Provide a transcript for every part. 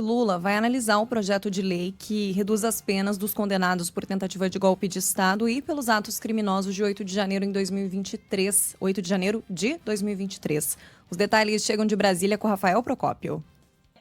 Lula vai analisar o projeto de lei que reduz as penas dos condenados por tentativa de golpe de Estado e pelos atos criminosos de 8 de janeiro em 2023. 8 de janeiro de 2023. Os detalhes chegam de Brasília com Rafael Procópio.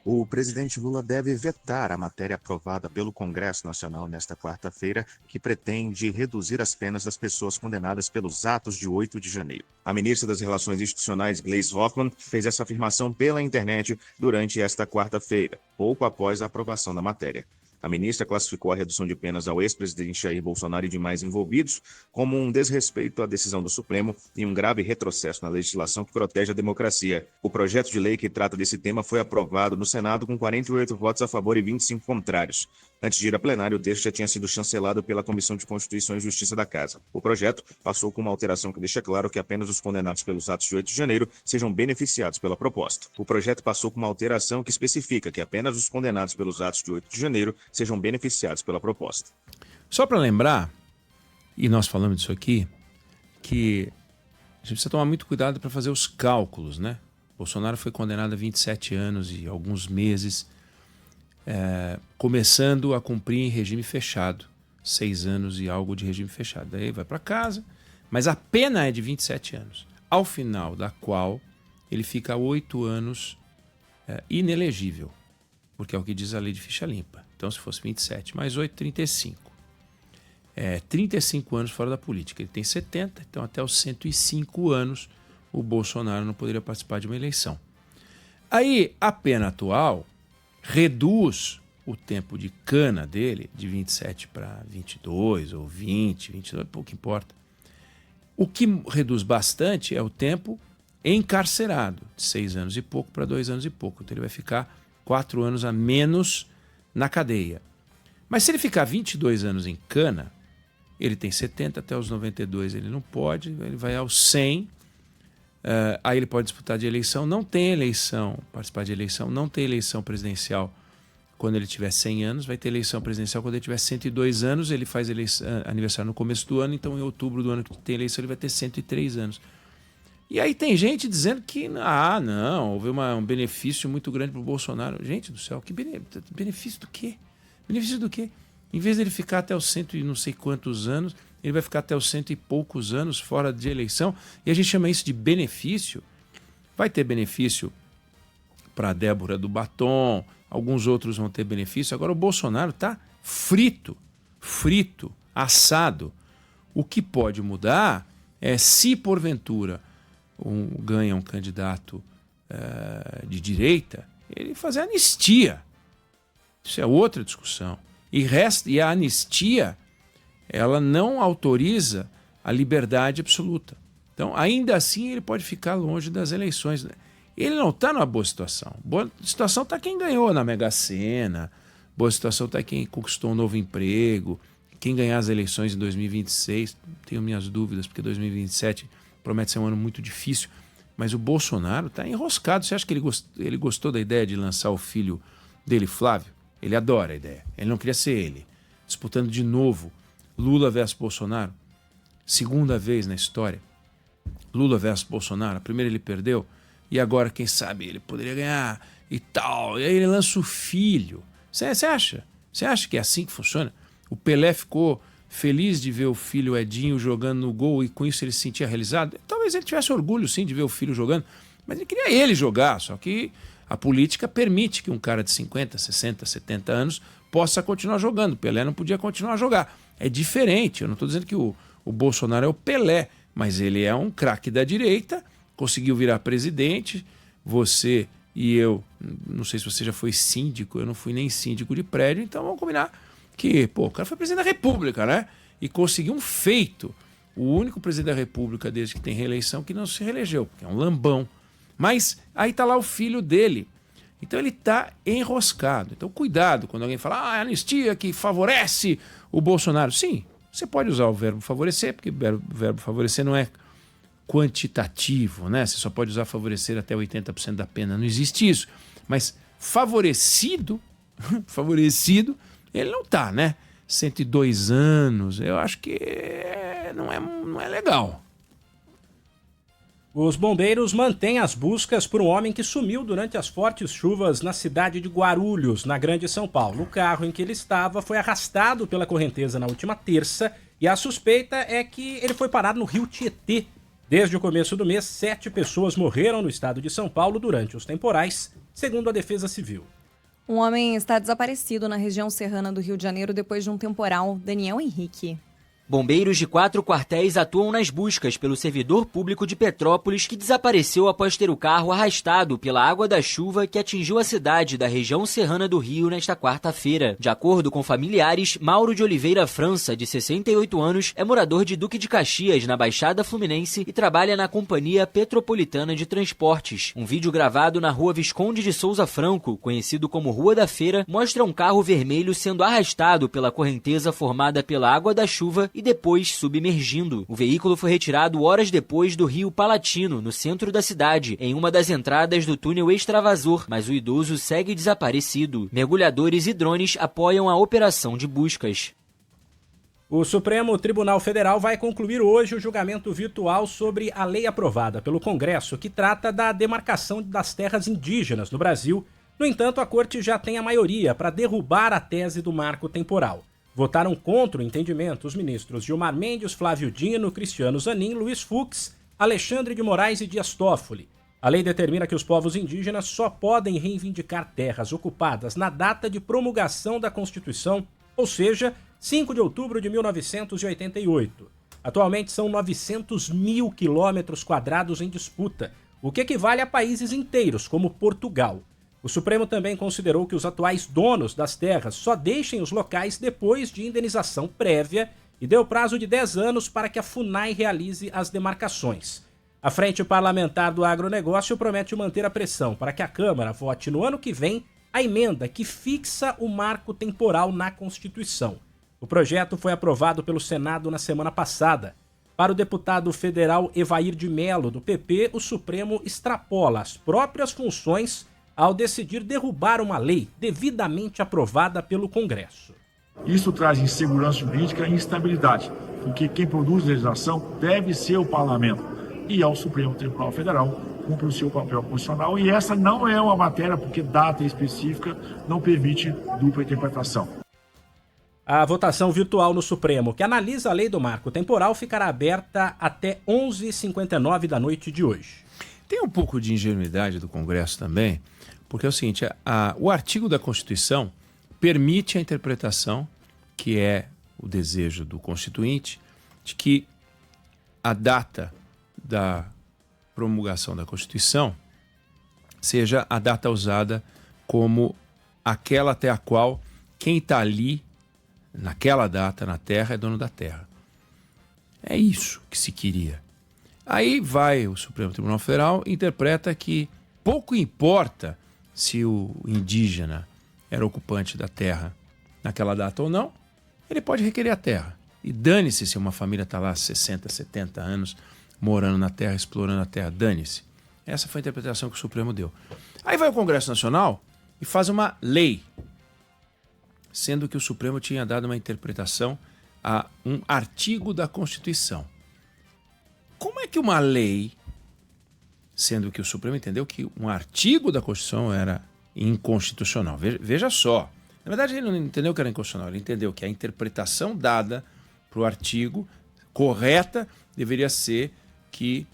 O presidente Lula deve vetar a matéria aprovada pelo Congresso Nacional nesta quarta-feira, que pretende reduzir as penas das pessoas condenadas pelos atos de 8 de janeiro. A ministra das Relações Institucionais, Gleisi Hoffmann, fez essa afirmação pela internet durante esta quarta-feira, pouco após a aprovação da matéria. A ministra classificou a redução de penas ao ex-presidente Jair Bolsonaro e demais envolvidos como um desrespeito à decisão do Supremo e um grave retrocesso na legislação que protege a democracia. O projeto de lei que trata desse tema foi aprovado no Senado com 48 votos a favor e 25 contrários. Antes de ir a plenário, o texto já tinha sido chancelado pela Comissão de Constituição e Justiça da Casa. O projeto passou com uma alteração que deixa claro que apenas os condenados pelos atos de 8 de janeiro sejam beneficiados pela proposta. O projeto passou com uma alteração que especifica que apenas os condenados pelos atos de 8 de janeiro sejam beneficiados pela proposta. Só para lembrar, e nós falamos disso aqui, que a gente precisa tomar muito cuidado para fazer os cálculos, né? Bolsonaro foi condenado a 27 anos e alguns meses, começando a cumprir em regime fechado. 6 anos e algo de regime fechado. Daí vai para casa, mas a pena é de 27 anos, ao final da qual ele fica 8 anos inelegível, porque é o que diz a lei de ficha limpa. Então, se fosse 27 mais 8, 35. 35 anos fora da política. Ele tem 70, então até os 105 anos o Bolsonaro não poderia participar de uma eleição. Aí, a pena atual reduz o tempo de cana dele de 27 para 22 ou 20, 22, pouco importa. O que reduz bastante é o tempo encarcerado, de 6 anos e pouco para 2 anos e pouco. Então, ele vai ficar 4 anos a menos na cadeia. Mas se ele ficar 22 anos em cana, ele tem 70, até os 92 ele não pode, ele vai aos 100, aí ele pode disputar de eleição, não tem eleição, participar de eleição, não tem eleição presidencial quando ele tiver 100 anos, vai ter eleição presidencial quando ele tiver 102 anos, ele faz aniversário no começo do ano, então em outubro do ano que tem eleição ele vai ter 103 anos. E aí tem gente dizendo que, não, houve um benefício muito grande para o Bolsonaro. Gente do céu, que benefício do quê? Benefício do quê? Em vez dele ficar até os 100 e não sei quantos anos, ele vai ficar até os 100 e poucos anos fora de eleição, e a gente chama isso de benefício. Vai ter benefício para a Débora do Batom, alguns outros vão ter benefício. Agora o Bolsonaro está frito, assado. O que pode mudar é se porventura ganha um candidato de direita, ele fazer anistia. Isso é outra discussão. E a anistia, ela não autoriza a liberdade absoluta. Então, ainda assim, ele pode ficar longe das eleições. Ele não está numa boa situação. Boa situação está quem ganhou na Mega Sena, boa situação está quem conquistou um novo emprego, quem ganhar as eleições em 2026. Tenho minhas dúvidas, porque 2027 promete ser um ano muito difícil, mas o Bolsonaro está enroscado. Você acha que ele gostou da ideia de lançar o filho dele, Flávio? Ele adora a ideia. Ele não queria ser ele. Disputando de novo Lula versus Bolsonaro. Segunda vez na história. Lula versus Bolsonaro. A primeira ele perdeu e agora, quem sabe, ele poderia ganhar e tal. E aí ele lança o filho. Você acha? Você acha que é assim que funciona? O Pelé ficou feliz de ver o filho Edinho jogando no gol e com isso ele se sentia realizado? Talvez ele tivesse orgulho sim de ver o filho jogando, mas ele queria ele jogar, só que a política permite que um cara de 50, 60, 70 anos possa continuar jogando. Pelé não podia continuar a jogar. É diferente, eu não estou dizendo que o Bolsonaro é o Pelé, mas ele é um craque da direita, conseguiu virar presidente. Você e eu, não sei se você já foi síndico, eu não fui nem síndico de prédio, então vamos combinar que, o cara foi presidente da República, né? E conseguiu um feito. O único presidente da República desde que tem reeleição que não se reelegeu, porque é um lambão. Mas aí está lá o filho dele. Então ele está enroscado. Então cuidado quando alguém fala anistia que favorece o Bolsonaro. Sim, você pode usar o verbo favorecer, porque o verbo favorecer não é quantitativo, né? Você só pode usar favorecer até 80% da pena. Não existe isso. Mas favorecido, ele não está, né? 102 anos, eu acho que não é legal. Os bombeiros mantêm as buscas por um homem que sumiu durante as fortes chuvas na cidade de Guarulhos, na Grande São Paulo. O carro em que ele estava foi arrastado pela correnteza na última terça e a suspeita é que ele foi parar no rio Tietê. Desde o começo do mês, 7 pessoas morreram no estado de São Paulo durante os temporais, segundo a Defesa Civil. Um homem está desaparecido na região serrana do Rio de Janeiro depois de um temporal. Daniel Henrique. Bombeiros de 4 quartéis atuam nas buscas pelo servidor público de Petrópolis que desapareceu após ter o carro arrastado pela água da chuva que atingiu a cidade da região serrana do Rio nesta quarta-feira. De acordo com familiares, Mauro de Oliveira França, de 68 anos, é morador de Duque de Caxias, na Baixada Fluminense, e trabalha na Companhia Petropolitana de Transportes. Um vídeo gravado na rua Visconde de Souza Franco, conhecido como Rua da Feira, mostra um carro vermelho sendo arrastado pela correnteza formada pela água da chuva e depois submergindo. O veículo foi retirado horas depois do Rio Palatino, no centro da cidade, em uma das entradas do túnel extravasor, mas o idoso segue desaparecido. Mergulhadores e drones apoiam a operação de buscas. O Supremo Tribunal Federal vai concluir hoje o julgamento virtual sobre a lei aprovada pelo Congresso que trata da demarcação das terras indígenas no Brasil. No entanto, a Corte já tem a maioria para derrubar a tese do marco temporal. Votaram contra o entendimento os ministros Gilmar Mendes, Flávio Dino, Cristiano Zanin, Luiz Fux, Alexandre de Moraes e Dias Toffoli. A lei determina que os povos indígenas só podem reivindicar terras ocupadas na data de promulgação da Constituição, ou seja, 5 de outubro de 1988. Atualmente são 900 mil quilômetros quadrados em disputa, o que equivale a países inteiros, como Portugal. O Supremo também considerou que os atuais donos das terras só deixem os locais depois de indenização prévia e deu prazo de 10 anos para que a FUNAI realize as demarcações. A Frente Parlamentar do Agronegócio promete manter a pressão para que a Câmara vote no ano que vem a emenda que fixa o marco temporal na Constituição. O projeto foi aprovado pelo Senado na semana passada. Para o deputado federal Evair de Mello, do PP, o Supremo extrapola as próprias funções ao decidir derrubar uma lei devidamente aprovada pelo Congresso. Isso traz insegurança jurídica e instabilidade, porque quem produz legislação deve ser o Parlamento e ao Supremo Tribunal Federal cumpre o seu papel constitucional, e essa não é uma matéria porque data específica não permite dupla interpretação. A votação virtual no Supremo, que analisa a lei do marco temporal, ficará aberta até 11h59 da noite de hoje. Tem um pouco de ingenuidade do Congresso também, porque é o seguinte, o artigo da Constituição permite a interpretação, que é o desejo do Constituinte, de que a data da promulgação da Constituição seja a data usada como aquela até a qual quem está ali, naquela data, na Terra, é dono da Terra. É isso que se queria. Aí vai o Supremo Tribunal Federal e interpreta que pouco importa se o indígena era ocupante da terra naquela data ou não, ele pode requerer a terra. E dane-se se uma família está lá há 60, 70 anos morando na terra, explorando a terra, dane-se. Essa foi a interpretação que o Supremo deu. Aí vai o Congresso Nacional e faz uma lei, sendo que o Supremo tinha dado uma interpretação a um artigo da Constituição. Como é que uma lei, sendo que o Supremo entendeu que um artigo da Constituição era inconstitucional? Veja só. Na verdade, ele não entendeu que era inconstitucional, ele entendeu que a interpretação dada para o artigo correta deveria ser que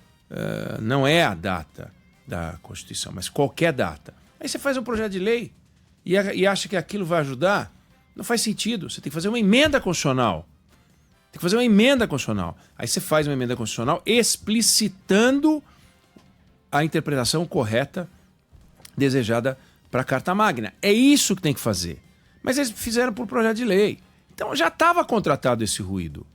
não é a data da Constituição, mas qualquer data. Aí você faz um projeto de lei e acha que aquilo vai ajudar? Não faz sentido. Você tem que fazer uma emenda constitucional. Tem que fazer uma emenda constitucional. Aí você faz uma emenda constitucional explicitando a interpretação correta desejada para a Carta Magna. É isso que tem que fazer. Mas eles fizeram por projeto de lei. Então já estava contratado esse ruído.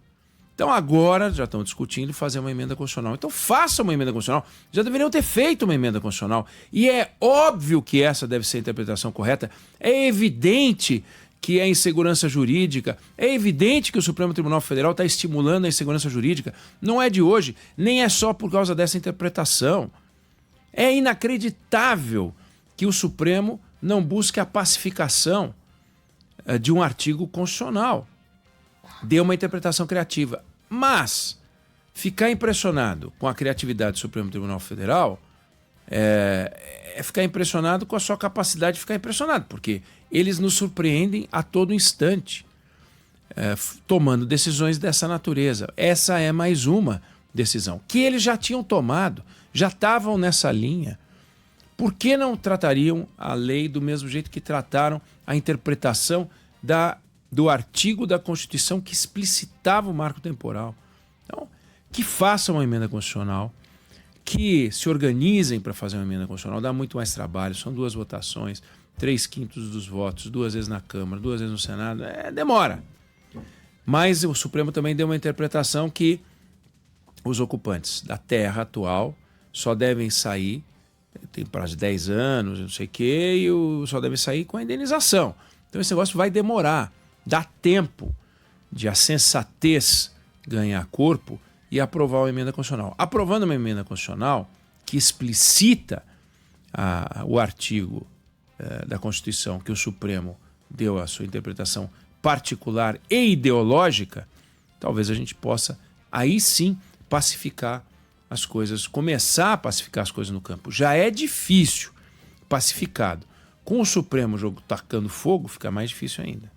Então agora já estão discutindo fazer uma emenda constitucional. Então faça uma emenda constitucional. Já deveriam ter feito uma emenda constitucional. E é óbvio que essa deve ser a interpretação correta. É evidente que é insegurança jurídica. É evidente que o Supremo Tribunal Federal está estimulando a insegurança jurídica. Não é de hoje, nem é só por causa dessa interpretação. É inacreditável que o Supremo não busque a pacificação de um artigo constitucional. Deu uma interpretação criativa. Mas Ficar impressionado com a criatividade do Supremo Tribunal Federal é ficar impressionado com a sua capacidade de ficar impressionado, porque eles nos surpreendem a todo instante, tomando decisões dessa natureza. Essa é mais uma decisão que eles já tinham tomado, já estavam nessa linha. Por que não tratariam a lei do mesmo jeito que trataram a interpretação do artigo da Constituição que explicitava o marco temporal? Então, que façam uma emenda constitucional, que se organizem para fazer uma emenda constitucional, dá muito mais trabalho, são 2 votações, 3/5 dos votos, 2 vezes na Câmara, 2 vezes no Senado, demora. Mas o Supremo também deu uma interpretação que os ocupantes da terra atual só devem sair, tem prazo de 10 anos, não sei o quê, e só devem sair com a indenização. Então esse negócio vai demorar, dá tempo de a sensatez ganhar corpo e aprovar uma emenda constitucional. Aprovando uma emenda constitucional que explicita o artigo da Constituição que o Supremo deu a sua interpretação particular e ideológica, talvez a gente possa aí sim pacificar as coisas, começar a pacificar as coisas no campo. Já é difícil pacificado. Com o Supremo tacando fogo, fica mais difícil ainda.